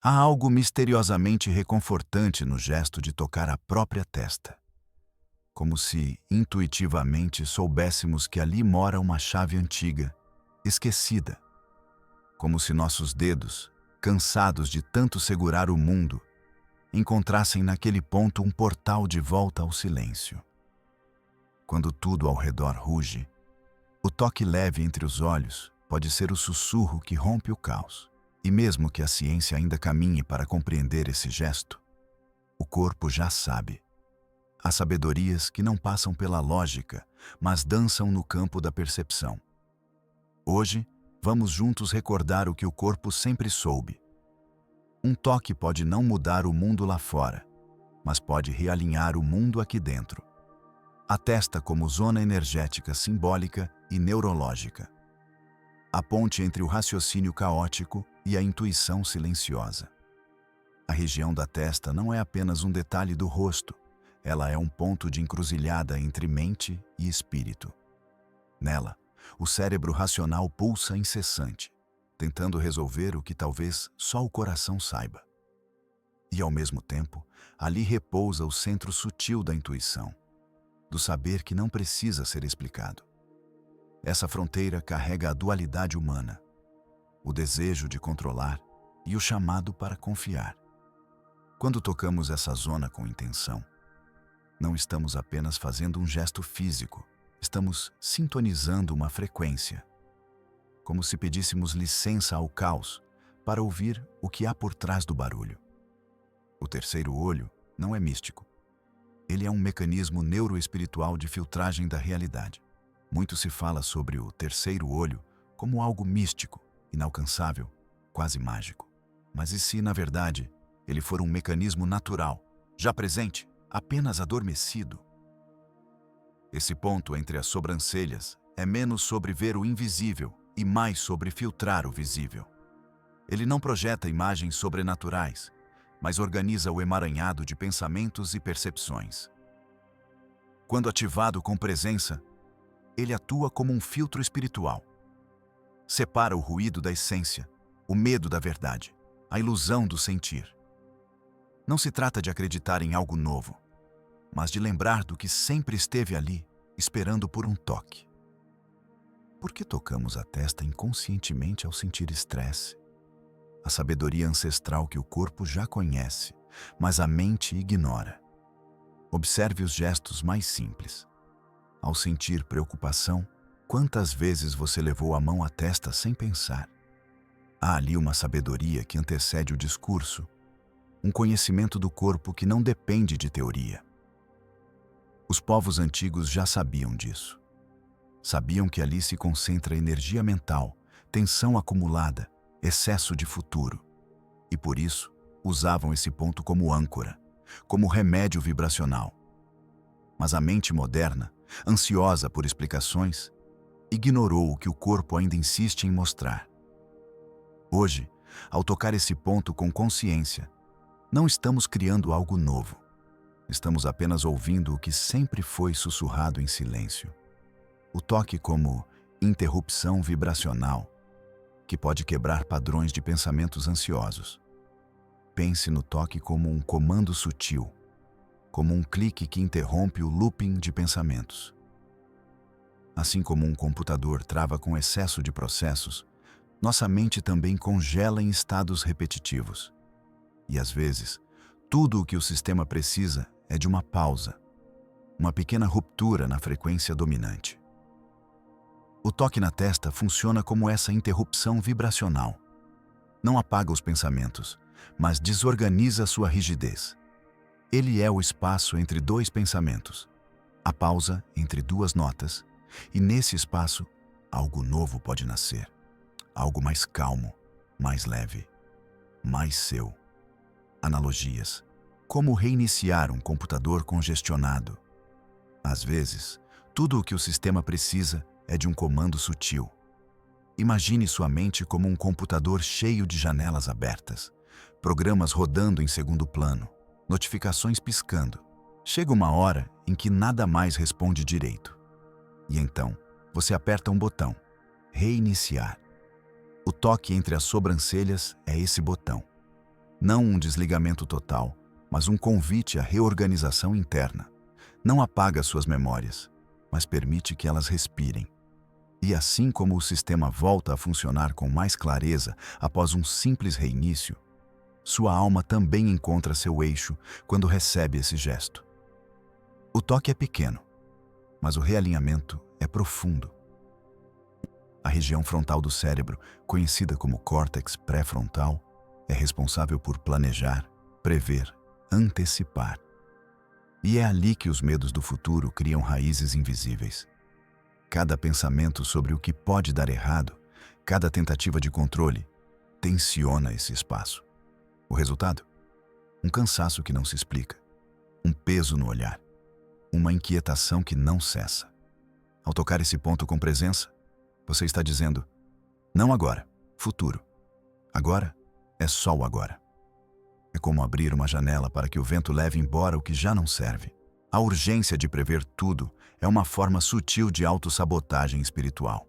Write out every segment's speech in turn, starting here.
Há algo misteriosamente reconfortante no gesto de tocar a própria testa, como se intuitivamente soubéssemos que ali mora uma chave antiga, esquecida, como se nossos dedos, cansados de tanto segurar o mundo, encontrassem naquele ponto um portal de volta ao silêncio. Quando tudo ao redor ruge, o toque leve entre os olhos pode ser o sussurro que rompe o caos. E mesmo que a ciência ainda caminhe para compreender esse gesto, o corpo já sabe. Há sabedorias que não passam pela lógica, mas dançam no campo da percepção. Hoje, vamos juntos recordar o que o corpo sempre soube. Um toque pode não mudar o mundo lá fora, mas pode realinhar o mundo aqui dentro. A testa como zona energética simbólica e neurológica. A ponte entre o raciocínio caótico e a intuição silenciosa. A região da testa não é apenas um detalhe do rosto, ela é um ponto de encruzilhada entre mente e espírito. Nela, o cérebro racional pulsa incessante, tentando resolver o que talvez só o coração saiba. E ao mesmo tempo, ali repousa o centro sutil da intuição, do saber que não precisa ser explicado. Essa fronteira carrega a dualidade humana, o desejo de controlar e o chamado para confiar. Quando tocamos essa zona com intenção, não estamos apenas fazendo um gesto físico, estamos sintonizando uma frequência, como se pedíssemos licença ao caos para ouvir o que há por trás do barulho. O terceiro olho não é místico. Ele é um mecanismo neuroespiritual de filtragem da realidade. Muito se fala sobre o terceiro olho como algo místico, inalcançável, quase mágico. Mas e se, na verdade, ele for um mecanismo natural, já presente, apenas adormecido? Esse ponto entre as sobrancelhas é menos sobre ver o invisível e mais sobre filtrar o visível. Ele não projeta imagens sobrenaturais, mas organiza o emaranhado de pensamentos e percepções. Quando ativado com presença, ele atua como um filtro espiritual. Separa o ruído da essência, o medo da verdade, a ilusão do sentir. Não se trata de acreditar em algo novo, mas de lembrar do que sempre esteve ali, esperando por um toque. Por que tocamos a testa inconscientemente ao sentir estresse? A sabedoria ancestral que o corpo já conhece, mas a mente ignora. Observe os gestos mais simples. Ao sentir preocupação, quantas vezes você levou a mão à testa sem pensar? Há ali uma sabedoria que antecede o discurso, um conhecimento do corpo que não depende de teoria. Os povos antigos já sabiam disso. Sabiam que ali se concentra energia mental, tensão acumulada, excesso de futuro. E por isso, usavam esse ponto como âncora, como remédio vibracional. Mas a mente moderna, ansiosa por explicações, ignorou o que o corpo ainda insiste em mostrar. Hoje, ao tocar esse ponto com consciência, não estamos criando algo novo. Estamos apenas ouvindo o que sempre foi sussurrado em silêncio. O toque como interrupção vibracional, que pode quebrar padrões de pensamentos ansiosos. Pense no toque como um comando sutil, como um clique que interrompe o looping de pensamentos. Assim como um computador trava com excesso de processos, nossa mente também congela em estados repetitivos. E às vezes, tudo o que o sistema precisa é de uma pausa, uma pequena ruptura na frequência dominante. O toque na testa funciona como essa interrupção vibracional. Não apaga os pensamentos, mas desorganiza sua rigidez. Ele é o espaço entre dois pensamentos, a pausa entre duas notas, e nesse espaço, algo novo pode nascer. Algo mais calmo, mais leve, mais seu. Analogias. Como reiniciar um computador congestionado. Às vezes, tudo o que o sistema precisa é de um comando sutil. Imagine sua mente como um computador cheio de janelas abertas, programas rodando em segundo plano, notificações piscando. Chega uma hora em que nada mais responde direito. E então, você aperta um botão, reiniciar. O toque entre as sobrancelhas é esse botão. Não um desligamento total, mas um convite à reorganização interna. Não apaga suas memórias, mas permite que elas respirem. E assim como o sistema volta a funcionar com mais clareza após um simples reinício, sua alma também encontra seu eixo quando recebe esse gesto. O toque é pequeno, mas o realinhamento é profundo. A região frontal do cérebro, conhecida como córtex pré-frontal, é responsável por planejar, prever, antecipar. E é ali que os medos do futuro criam raízes invisíveis. Cada pensamento sobre o que pode dar errado, cada tentativa de controle, tensiona esse espaço. O resultado? Um cansaço que não se explica, um peso no olhar, uma inquietação que não cessa. Ao tocar esse ponto com presença, você está dizendo, não agora, futuro. Agora é só o agora. É como abrir uma janela para que o vento leve embora o que já não serve. A urgência de prever tudo é uma forma sutil de autossabotagem espiritual.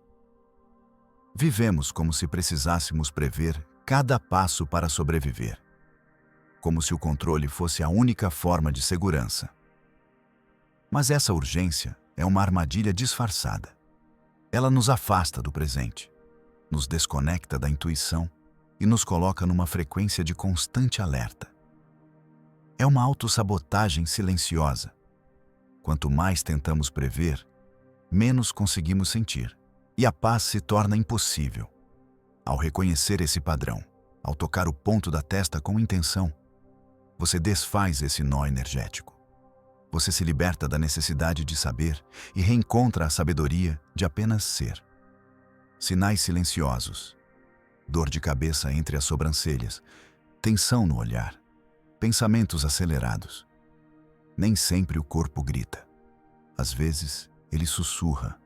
Vivemos como se precisássemos prever cada passo para sobreviver. Como se o controle fosse a única forma de segurança. Mas essa urgência é uma armadilha disfarçada. Ela nos afasta do presente, nos desconecta da intuição e nos coloca numa frequência de constante alerta. É uma autossabotagem silenciosa. Quanto mais tentamos prever, menos conseguimos sentir, e a paz se torna impossível. Ao reconhecer esse padrão, ao tocar o ponto da testa com intenção, você desfaz esse nó energético. Você se liberta da necessidade de saber e reencontra a sabedoria de apenas ser. Sinais silenciosos, dor de cabeça entre as sobrancelhas, tensão no olhar, pensamentos acelerados. Nem sempre o corpo grita. Às vezes, ele sussurra.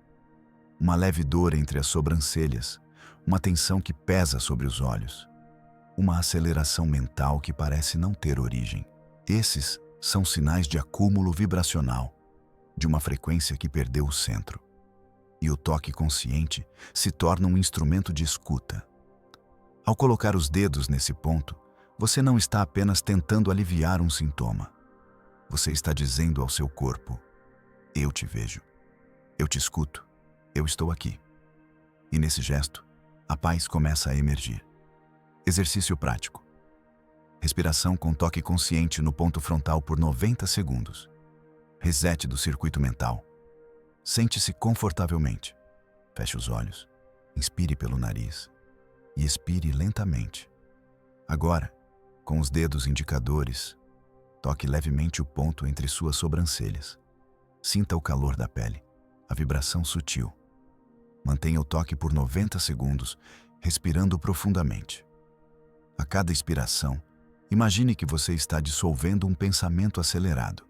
Uma leve dor entre as sobrancelhas, uma tensão que pesa sobre os olhos. Uma aceleração mental que parece não ter origem. Esses são sinais de acúmulo vibracional, de uma frequência que perdeu o centro. E o toque consciente se torna um instrumento de escuta. Ao colocar os dedos nesse ponto, você não está apenas tentando aliviar um sintoma. Você está dizendo ao seu corpo, eu te vejo, eu te escuto, eu estou aqui. E nesse gesto, a paz começa a emergir. Exercício prático. Respiração com toque consciente no ponto frontal por 90 segundos. Reset do circuito mental. Sente-se confortavelmente. Feche os olhos. Inspire pelo nariz. E expire lentamente. Agora, com os dedos indicadores, toque levemente o ponto entre suas sobrancelhas. Sinta o calor da pele, a vibração sutil. Mantenha o toque por 90 segundos, respirando profundamente. A cada expiração, imagine que você está dissolvendo um pensamento acelerado.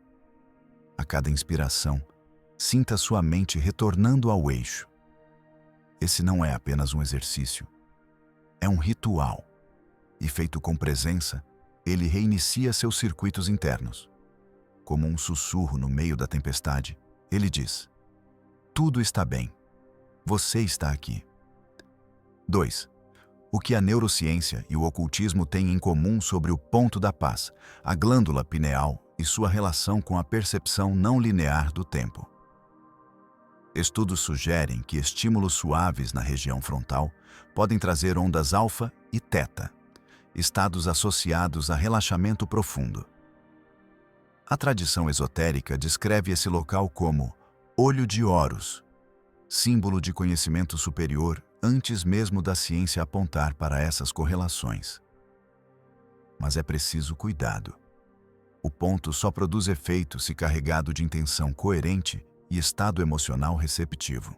A cada inspiração, sinta sua mente retornando ao eixo. Esse não é apenas um exercício, é um ritual. E feito com presença, ele reinicia seus circuitos internos. Como um sussurro no meio da tempestade, ele diz: tudo está bem. Você está aqui. 2. O que a neurociência e o ocultismo têm em comum sobre o ponto da paz, a glândula pineal e sua relação com a percepção não linear do tempo. Estudos sugerem que estímulos suaves na região frontal podem trazer ondas alfa e teta, estados associados a relaxamento profundo. A tradição esotérica descreve esse local como olho de Horus, símbolo de conhecimento superior antes mesmo da ciência apontar para essas correlações. Mas é preciso cuidado. O ponto só produz efeito se carregado de intenção coerente e estado emocional receptivo.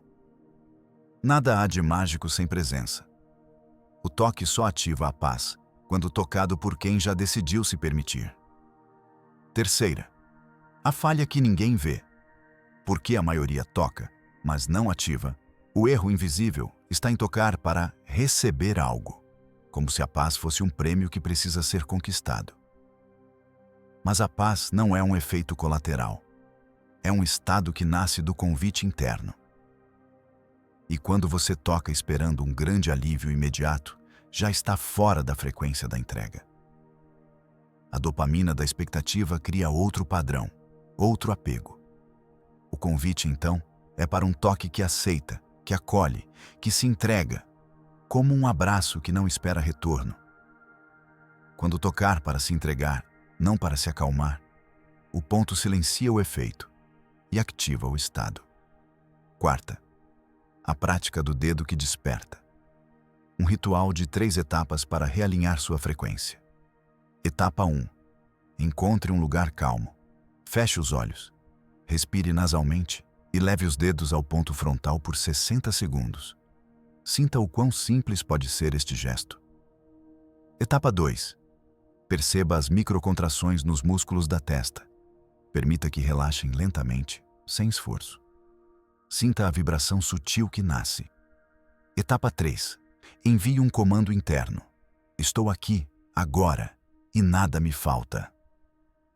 Nada há de mágico sem presença. O toque só ativa a paz quando tocado por quem já decidiu se permitir. Terceira, a falha que ninguém vê. Porque a maioria toca, mas não ativa, o erro invisível está em tocar para receber algo, como se a paz fosse um prêmio que precisa ser conquistado. Mas a paz não é um efeito colateral. É um estado que nasce do convite interno. E quando você toca esperando um grande alívio imediato, já está fora da frequência da entrega. A dopamina da expectativa cria outro padrão, outro apego. O convite, então, é para um toque que aceita, que acolhe, que se entrega, como um abraço que não espera retorno. Quando tocar para se entregar, não para se acalmar, o ponto silencia o efeito e ativa o estado. Quarta, a prática do dedo que desperta. Um ritual de 3 etapas para realinhar sua frequência. Etapa 1. Encontre um lugar calmo. Feche os olhos. Respire nasalmente e leve os dedos ao ponto frontal por 60 segundos. Sinta o quão simples pode ser este gesto. Etapa 2. Perceba as microcontrações nos músculos da testa. Permita que relaxem lentamente, sem esforço. Sinta a vibração sutil que nasce. Etapa 3. Envie um comando interno. Estou aqui, agora, e nada me falta.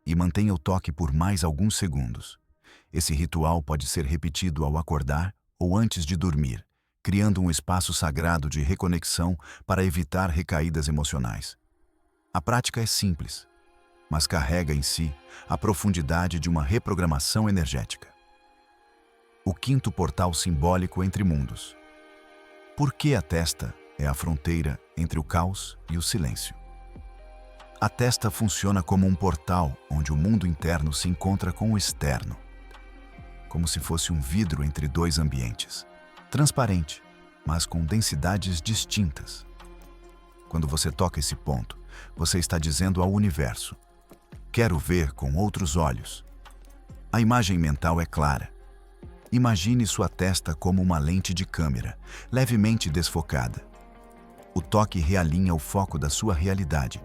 E mantenha o toque por mais alguns segundos. Esse ritual pode ser repetido ao acordar ou antes de dormir, criando um espaço sagrado de reconexão para evitar recaídas emocionais. A prática é simples, mas carrega em si a profundidade de uma reprogramação energética. O quinto portal simbólico entre mundos. Por que a testa é a fronteira entre o caos e o silêncio? A testa funciona como um portal onde o mundo interno se encontra com o externo, como se fosse um vidro entre 2 ambientes, transparente, mas com densidades distintas. Quando você toca esse ponto, você está dizendo ao universo: quero ver com outros olhos. A imagem mental é clara. Imagine sua testa como uma lente de câmera, levemente desfocada. O toque realinha o foco da sua realidade,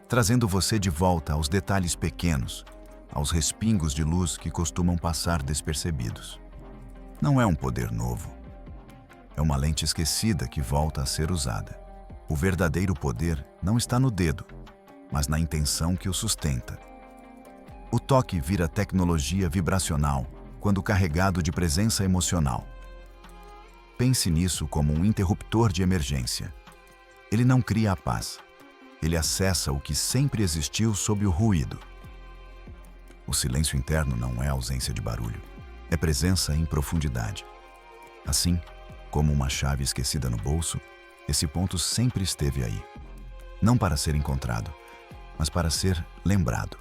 trazendo você de volta aos detalhes pequenos, aos respingos de luz que costumam passar despercebidos. Não é um poder novo. É uma lente esquecida que volta a ser usada. O verdadeiro poder não está no dedo, mas na intenção que o sustenta. O toque vira tecnologia vibracional quando carregado de presença emocional. Pense nisso como um interruptor de emergência. Ele não cria a paz. Ele acessa o que sempre existiu sob o ruído. O silêncio interno não é ausência de barulho, é presença em profundidade. Assim, como uma chave esquecida no bolso, esse ponto sempre esteve aí. Não para ser encontrado, mas para ser lembrado.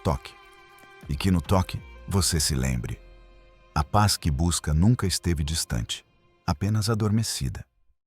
Toque. E que no toque você se lembre. A paz que busca nunca esteve distante, apenas adormecida.